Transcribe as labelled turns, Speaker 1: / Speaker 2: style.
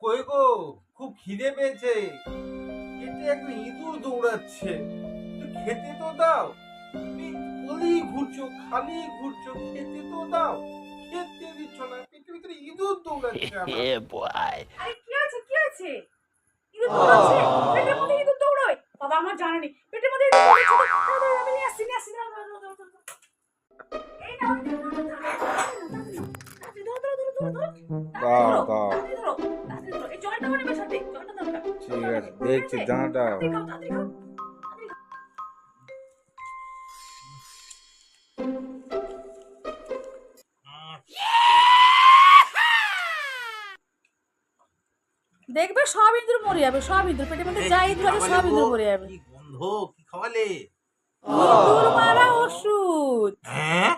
Speaker 1: কই গো, খুব খিদে পেয়েছে। পেটে একটা ইঁদুর দৌড়াচ্ছে, একটু খেতে তো দাও। তুমি খালি ঘুরছো, খালি ঘুরছো, খেতে তো দাও। খেতে দিচ্ছ না, পেটের ভিতরে ইঁদুর দৌড়াচ্ছে আমার।
Speaker 2: আরে কি আছে কি আছে? ইঁদুর দৌড়াচ্ছে? পেটের মধ্যে ইঁদুর দৌড়ায়? বাবা আমার জানা নেই। পেটের মধ্যে ইঁদুর দৌড়াচ্ছে তো। দাঁড়াও, দাঁড়াও, আমি নিয়ে আসছি, নিয়ে আসছি। দাঁড়াও, দাঁড়াও, দাঁড়াও, দাঁড়াও, দাঁড়াও। এই নাও, তাড়াতাড়ি ধরো, ধরো, ধরো, ধরো, ধরো।
Speaker 1: দাও
Speaker 2: তাড়াতাড়ি
Speaker 1: দাও,
Speaker 2: ধরো, তাড়াতাড়ি ধরো, তাড়াতাড়ি ধরো। এই জলটাও নেবে সাথে, জলটা দরকার।
Speaker 1: ঠিক
Speaker 2: দরকার।
Speaker 1: আছে দেখছি,
Speaker 2: ঠিক আছে?
Speaker 1: দাও দাও।
Speaker 2: তাড়াতাড়ি খাও, তাড়াতাড়ি খাও। তাড়াতাড়ি খাও। দেখবে সব ইঁদুর মরে যাবে, সব ইঁদুর পেটের মধ্যে যা ইঁদুর আছে সব ইঁদুর মরে যাবে।
Speaker 3: কি গন্ধ, কি খাওয়ালে?
Speaker 2: ইঁদুর মারা ওষুধ।
Speaker 3: হ্যাঁ